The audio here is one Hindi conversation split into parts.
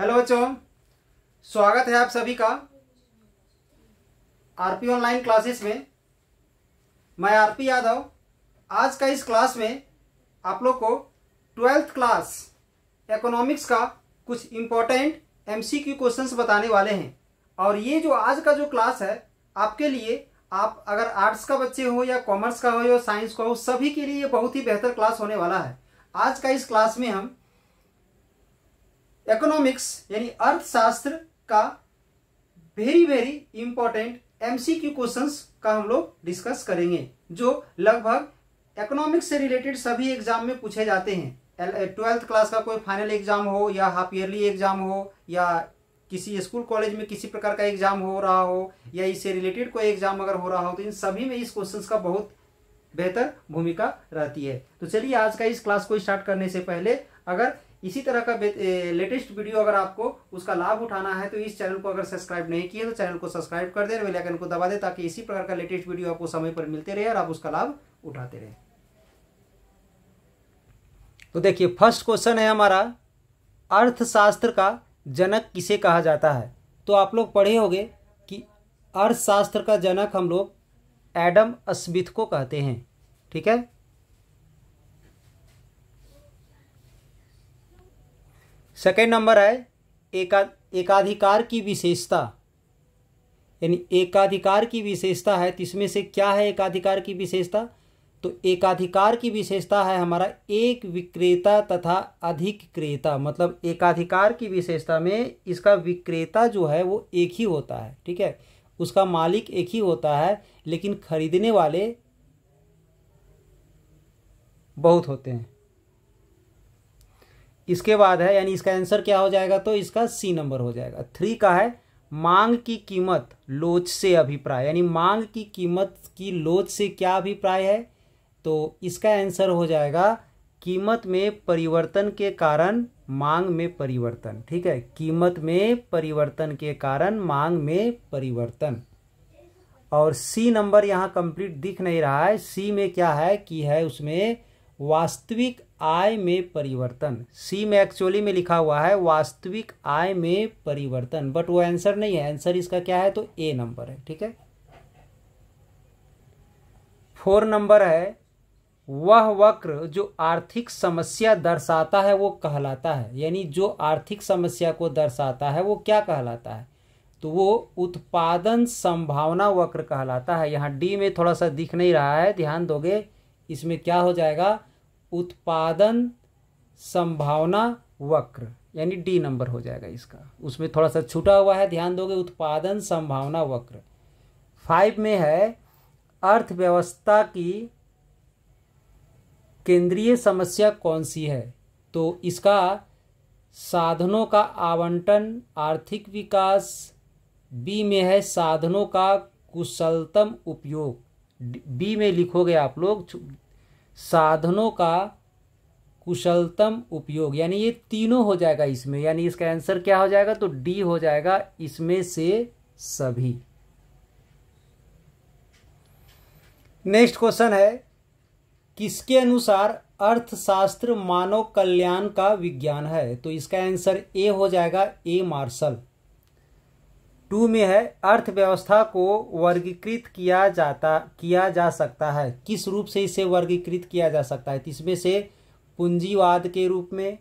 हेलो बच्चों, स्वागत है आप सभी का आरपी ऑनलाइन क्लासेस में। मैं आरपी यादव। आज का इस क्लास में आप लोग को 12th क्लास इकोनॉमिक्स का कुछ इम्पोर्टेंट एमसीक्यू क्वेश्चंस बताने वाले हैं। और ये जो आज का जो क्लास है आपके लिए, आप अगर आर्ट्स का बच्चे हो या कॉमर्स का हो या साइंस का हो, सभी के लिए ये बहुत ही बेहतर क्लास होने वाला है। आज का इस क्लास में हम इकोनॉमिक्स यानी अर्थशास्त्र का वेरी इंपॉर्टेंट एमसीक्यू क्वेश्चंस का हम लोग डिस्कस करेंगे, जो लगभग इकोनॉमिक्स से रिलेटेड सभी एग्जाम में पूछे जाते हैं। 12th क्लास का कोई फाइनल एग्जाम हो या हाफ ईयरली एग्जाम हो या किसी स्कूल कॉलेज में किसी प्रकार का एग्जाम हो रहा हो या इससे रिलेटेड कोई एग्जाम अगर हो रहा हो, तो इन सभी में इस क्वेश्चंस का बहुत बेहतर भूमिका रहती है। तो चलिए आज का इस क्लास को स्टार्ट करने से पहले, अगर इसी तरह का लेटेस्ट वीडियो अगर आपको उसका लाभ उठाना है तो इस चैनल को अगर सब्सक्राइब नहीं किए तो चैनल को सब्सक्राइब कर दें, बेल आइकन को दबा दें, ताकि इसी प्रकार का लेटेस्ट वीडियो आपको समय पर मिलते रहे और आप उसका लाभ उठाते रहे। तो देखिए, फर्स्ट क्वेश्चन है हमारा, अर्थशास्त्र का जनक किसे कहा जाता है। तो आप लोग पढ़े होंगे कि अर्थशास्त्र का जनक हम लोग एडम स्मिथ को कहते हैं। ठीक है। सेकेंड नंबर है एकाधिकार की विशेषता, यानी एकाधिकार की विशेषता है, तो इसमें से क्या है एकाधिकार की विशेषता। तो एकाधिकार की विशेषता है हमारा एक विक्रेता तथा अधिक क्रेता। मतलब एकाधिकार की विशेषता में इसका विक्रेता जो है वो एक ही होता है। ठीक है, उसका मालिक एक ही होता है, लेकिन खरीदने वाले बहुत होते हैं। इसके बाद है, यानी इसका आंसर क्या हो जाएगा, तो इसका सी नंबर हो जाएगा। 3 का है मांग की कीमत लोच से अभिप्राय, यानी मांग की कीमत की लोच से क्या अभिप्राय है, तो इसका आंसर हो जाएगा कीमत में परिवर्तन के कारण मांग में परिवर्तन। ठीक है, कीमत में परिवर्तन के कारण मांग में परिवर्तन। और सी नंबर यहाँ कंप्लीट दिख नहीं रहा है। सी में क्या है कि है उसमें वास्तविक आय में परिवर्तन। सी में एक्चुअली में लिखा हुआ है वास्तविक आय में परिवर्तन, बट वो आंसर नहीं है। आंसर इसका क्या है, तो ए नंबर है। ठीक है। 4 नंबर है, वह वक्र जो आर्थिक समस्या दर्शाता है वो कहलाता है। यानी जो आर्थिक समस्या को दर्शाता है वो क्या कहलाता है, तो वो उत्पादन संभावना वक्र कहलाता है। यहाँ डी में थोड़ा सा दिख नहीं रहा है, ध्यान दोगे। इसमें क्या हो जाएगा, उत्पादन संभावना वक्र, यानी डी नंबर हो जाएगा इसका। उसमें थोड़ा सा छूटा हुआ है, ध्यान दोगे, उत्पादन संभावना वक्र। 5 में है अर्थव्यवस्था की केंद्रीय समस्या कौन सी है, तो इसका साधनों का आवंटन, आर्थिक विकास। बी में है साधनों का कुशलतम उपयोग। बी में लिखोगे आप लोग साधनों का कुशलतम उपयोग, यानी ये तीनों हो जाएगा इसमें। यानी इसका आंसर क्या हो जाएगा, तो डी हो जाएगा, इसमें से सभी। नेक्स्ट क्वेश्चन है, किसके अनुसार अर्थशास्त्र मानव कल्याण का विज्ञान है, तो इसका आंसर ए हो जाएगा, ए मार्शल। 2 में है अर्थव्यवस्था को वर्गीकृत किया जा सकता है, किस रूप से इसे वर्गीकृत किया जा सकता है, तो इसमें से पूंजीवाद के रूप में।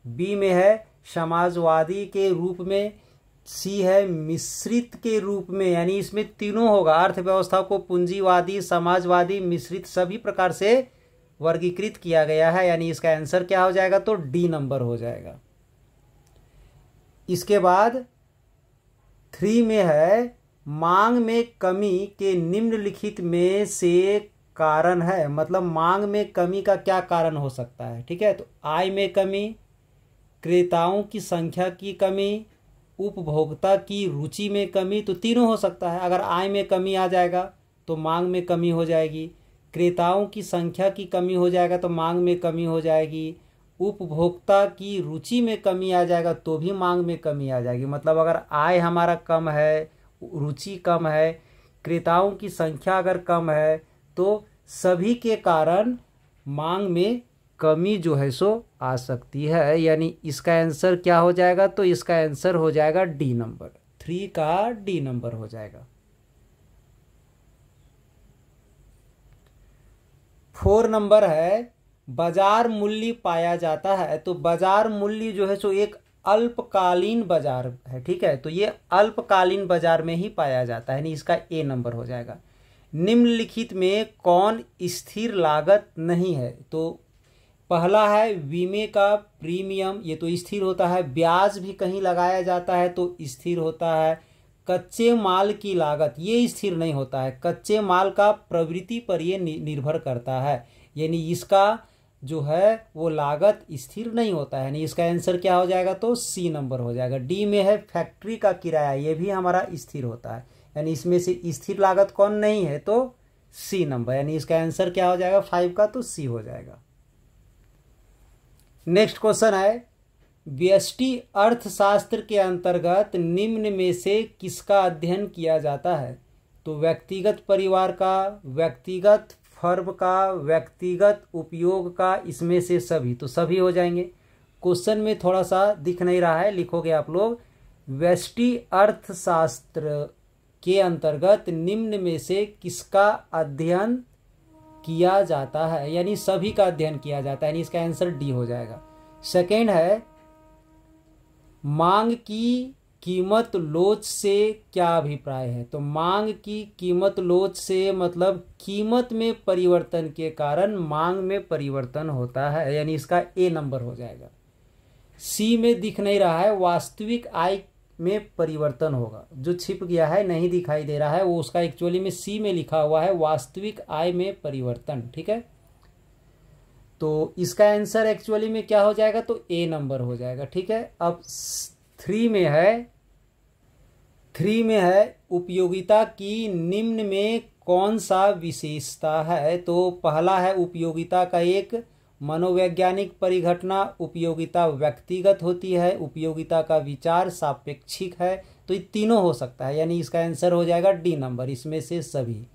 बी में है समाजवादी के रूप में। सी है मिश्रित के रूप में, यानी इसमें तीनों होगा, अर्थव्यवस्था को पूंजीवादी, समाजवादी, मिश्रित, सभी प्रकार से वर्गीकृत किया गया है। यानी इसका आंसर क्या हो जाएगा, तो डी नंबर हो जाएगा। इसके बाद 3 में है मांग में कमी के निम्नलिखित में से कारण है। मतलब मांग में कमी का क्या कारण हो सकता है। ठीक है, तो आय में कमी, क्रेताओं की संख्या की कमी, उपभोक्ता की रुचि में कमी, तो तीनों हो सकता है। अगर आय में कमी आ जाएगा तो मांग में कमी हो जाएगी, क्रेताओं की संख्या की कमी हो जाएगा तो मांग में कमी हो जाएगी, उपभोक्ता की रुचि में कमी आ जाएगा तो भी मांग में कमी आ जाएगी। मतलब अगर आय हमारा कम है, रुचि कम है, क्रेताओं की संख्या अगर कम है, तो सभी के कारण मांग में कमी जो है सो आ सकती है, यानी इसका आंसर क्या हो जाएगा, तो इसका आंसर हो जाएगा डी नंबर, 3 का डी नंबर हो जाएगा। 4 नंबर है बाजार मूल्य पाया जाता है। तो बाजार मूल्य जो है सो एक अल्पकालीन बाजार है, ठीक है, तो ये अल्पकालीन बाजार में ही पाया जाता है, यानी इसका ए नंबर हो जाएगा। निम्नलिखित में कौन स्थिर लागत नहीं है, तो पहला है बीमे का प्रीमियम, ये तो स्थिर होता है। ब्याज भी कहीं लगाया जाता है तो स्थिर होता है। कच्चे माल की लागत ये स्थिर नहीं होता है, कच्चे माल का प्रवृत्ति पर ये निर्भर करता है, यानी इसका जो है वो लागत स्थिर नहीं होता है, यानी इसका आंसर क्या हो जाएगा, तो सी नंबर हो जाएगा। डी में है फैक्ट्री का किराया, ये भी हमारा स्थिर होता है, यानी इसमें से स्थिर लागत कौन नहीं है, तो सी नंबर, यानी इसका आंसर क्या हो जाएगा 5 का, तो सी हो जाएगा। नेक्स्ट क्वेश्चन है व्यष्टि अर्थशास्त्र के अंतर्गत निम्न में से किसका अध्ययन किया जाता है, तो व्यक्तिगत परिवार का, व्यक्तिगत फर्म का, व्यक्तिगत उपयोग का, इसमें से सभी, तो सभी हो जाएंगे। क्वेश्चन में थोड़ा सा दिख नहीं रहा है, लिखोगे आप लोग व्यष्टि अर्थशास्त्र के अंतर्गत निम्न में से किसका अध्ययन किया जाता है, यानी सभी का अध्ययन किया जाता है, यानी इसका आंसर डी हो जाएगा। सेकेंड है मांग की कीमत लोच से क्या अभिप्राय है, तो मांग की कीमत लोच से मतलब कीमत में परिवर्तन के कारण मांग में परिवर्तन होता है, यानी इसका ए नंबर हो जाएगा। सी में दिख नहीं रहा है वास्तविक आय में परिवर्तन होगा, जो छिप गया है नहीं दिखाई दे रहा है वो उसका एक्चुअली में सी में लिखा हुआ है वास्तविक आय में परिवर्तन, ठीक है, तो इसका आंसर एक्चुअली में क्या हो जाएगा, तो ए नंबर हो जाएगा, ठीक है। अब 3 में है उपयोगिता की निम्न में कौन सा विशेषता है, तो पहला है उपयोगिता का एक मनोवैज्ञानिक परिघटना, उपयोगिता व्यक्तिगत होती है, उपयोगिता का विचार सापेक्षिक है, तो ये तीनों हो सकता है, यानी इसका आंसर हो जाएगा डी नंबर, इसमें से सभी।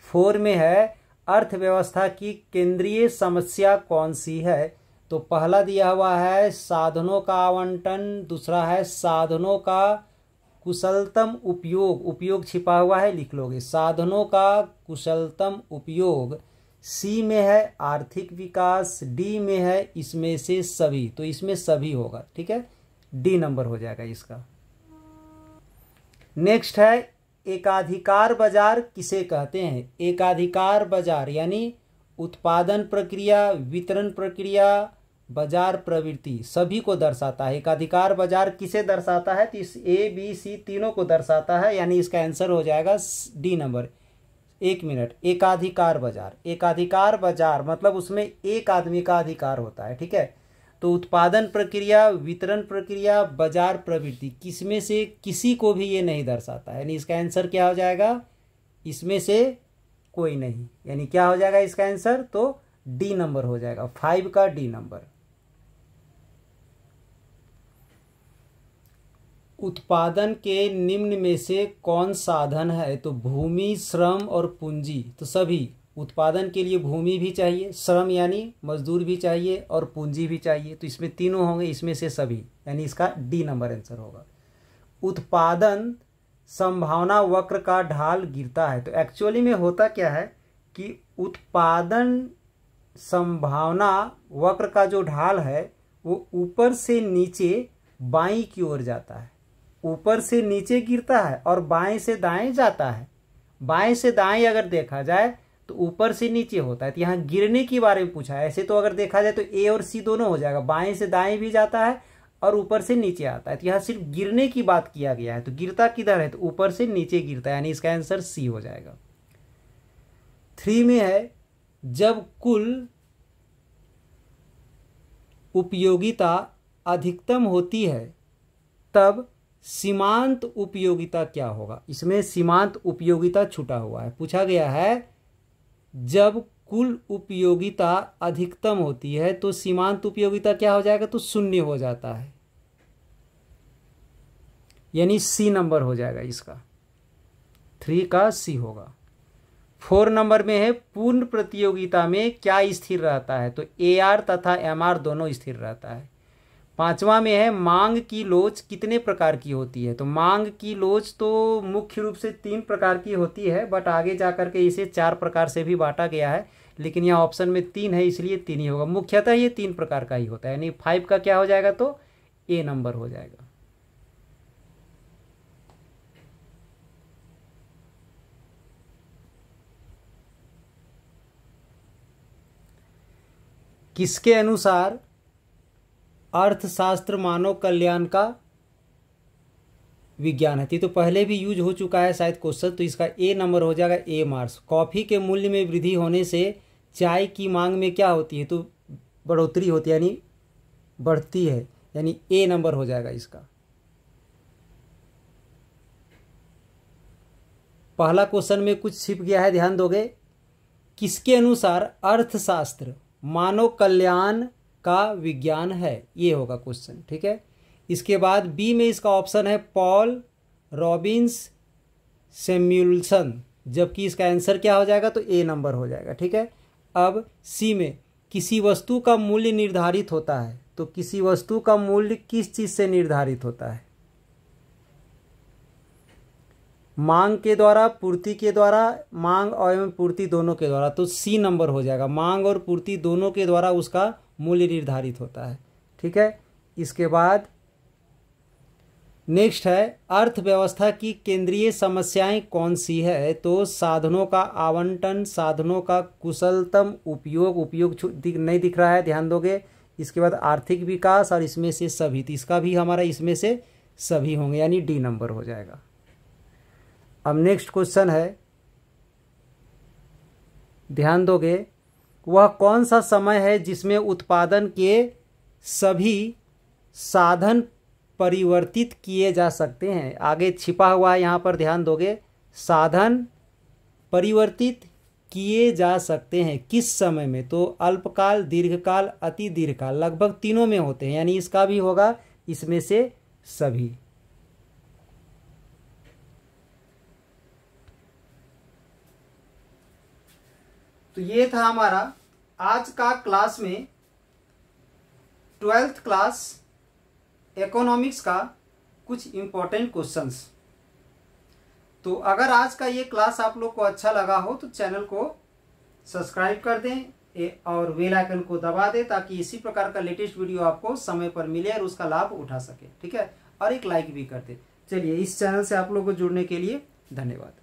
4 में है अर्थव्यवस्था की केंद्रीय समस्या कौन सी है, तो पहला दिया हुआ है साधनों का आवंटन, दूसरा है साधनों का कुशलतम उपयोग, उपयोग छिपा हुआ है लिख लोगे, साधनों का कुशलतम उपयोग। सी में है आर्थिक विकास, डी में है इसमें से सभी, तो इसमें सभी होगा, ठीक है, डी नंबर हो जाएगा इसका। नेक्स्ट है एकाधिकार बाजार किसे कहते हैं, एकाधिकार बाजार यानी उत्पादन प्रक्रिया, वितरण प्रक्रिया, बाजार प्रवृत्ति सभी को दर्शाता है। एकाधिकार बाजार किसे दर्शाता है, तो इस ए बी सी तीनों को दर्शाता है, यानी इसका आंसर हो जाएगा डी नंबर। 1 मिनट, एकाधिकार बाजार, एकाधिकार बाजार मतलब उसमें एक आदमी का अधिकार होता है, ठीक है, तो उत्पादन प्रक्रिया, वितरण प्रक्रिया, बाजार प्रवृत्ति किसमें से किसी को भी ये नहीं दर्शाता है, यानी इसका आंसर क्या हो जाएगा, इसमें से कोई नहीं, यानी क्या हो जाएगा इसका आंसर, तो डी नंबर हो जाएगा, 5 का डी नंबर। उत्पादन के निम्न में से कौन साधन है, तो भूमि, श्रम और पूंजी, तो सभी उत्पादन के लिए भूमि भी चाहिए, श्रम यानी मजदूर भी चाहिए और पूंजी भी चाहिए, तो इसमें तीनों होंगे, इसमें से सभी, यानी इसका डी नंबर आंसर होगा। उत्पादन संभावना वक्र का ढाल गिरता है, तो एक्चुअली में होता क्या है कि उत्पादन संभावना वक्र का जो ढाल है वो ऊपर से नीचे बाईं की ओर जाता है, ऊपर से नीचे गिरता है और बाएं से दाएं जाता है। बाएं से दाएं अगर देखा जाए तो ऊपर से नीचे होता है, तो यहाँ गिरने के बारे में पूछा है। ऐसे तो अगर देखा जाए तो ए और सी दोनों हो जाएगा, बाएं से दाएं भी जाता है और ऊपर से नीचे आता है, तो यहाँ सिर्फ गिरने की बात किया गया है, तो गिरता किधर है, तो ऊपर से नीचे गिरता है, यानी इसका आंसर सी हो जाएगा। 3 में है जब कुल उपयोगिता अधिकतम होती है तब सीमांत उपयोगिता क्या होगा, इसमें सीमांत उपयोगिता छूटा हुआ है, पूछा गया है जब कुल उपयोगिता अधिकतम होती है तो सीमांत उपयोगिता क्या हो जाएगा, तो 0 हो जाता है, यानी सी नंबर हो जाएगा इसका, 3 का सी होगा। 4 नंबर में है पूर्ण प्रतियोगिता में क्या स्थिर रहता है, तो AR तथा MR दोनों स्थिर रहता है। 5वां में है मांग की लोच कितने प्रकार की होती है, तो मांग की लोच तो मुख्य रूप से 3 प्रकार की होती है, बट आगे जा करके इसे 4 प्रकार से भी बांटा गया है, लेकिन यहाँ ऑप्शन में 3 है इसलिए 3 ही होगा। मुख्यतः ये 3 प्रकार का ही होता है, यानी 5 का क्या हो जाएगा, तो A नंबर हो जाएगा। किसके अनुसार अर्थशास्त्र मानव कल्याण का विज्ञान है, तो पहले भी यूज हो चुका है शायद क्वेश्चन, तो इसका A नंबर हो जाएगा, A मार्क्स। कॉफ़ी के मूल्य में वृद्धि होने से चाय की मांग में क्या होती है, तो बढ़ोतरी होती है, यानी बढ़ती है, यानी A नंबर हो जाएगा इसका। पहला क्वेश्चन में कुछ छिप गया है, ध्यान दोगे। किसके अनुसार अर्थशास्त्र मानव कल्याण का विज्ञान है, ये होगा क्वेश्चन, ठीक है। इसके बाद बी में इसका ऑप्शन है पॉल रॉबिन्स सैमुएल्सन, जबकि इसका आंसर क्या हो जाएगा, तो A नंबर हो जाएगा, ठीक है। अब सी में किसी वस्तु का मूल्य निर्धारित होता है, तो किसी वस्तु का मूल्य किस चीज से निर्धारित होता है, मांग के द्वारा, पूर्ति के द्वारा, मांग एवं पूर्ति दोनों के द्वारा, तो C नंबर हो जाएगा। मांग और पूर्ति दोनों के द्वारा उसका मूल्य निर्धारित होता है, ठीक है। इसके बाद नेक्स्ट है अर्थव्यवस्था की केंद्रीय समस्याएं कौन सी है, तो साधनों का आवंटन, साधनों का कुशलतम उपयोग नहीं दिख रहा है, ध्यान दोगे। इसके बाद आर्थिक विकास और इसमें से सभी, तो इसका भी हमारा इसमें से सभी होंगे, यानी D नंबर हो जाएगा। अब नेक्स्ट क्वेश्चन है, ध्यान दोगे, वह कौन सा समय है जिसमें उत्पादन के सभी साधन परिवर्तित किए जा सकते हैं। आगे छिपा हुआ है यहाँ पर, ध्यान दोगे, साधन परिवर्तित किए जा सकते हैं किस समय में, तो अल्पकाल, दीर्घकाल, अति दीर्घकाल, लगभग तीनों में होते हैं, यानी इसका भी होगा इसमें से सभी। तो ये था हमारा आज का क्लास में 12th क्लास इकोनॉमिक्स का कुछ इम्पोर्टेंट क्वेश्चंस। तो अगर आज का ये क्लास आप लोग को अच्छा लगा हो तो चैनल को सब्सक्राइब कर दें और बेल आइकन को दबा दें, ताकि इसी प्रकार का लेटेस्ट वीडियो आपको समय पर मिले और उसका लाभ उठा सके, ठीक है। और एक लाइक भी कर दें। चलिए, इस चैनल से आप लोग को जुड़ने के लिए धन्यवाद।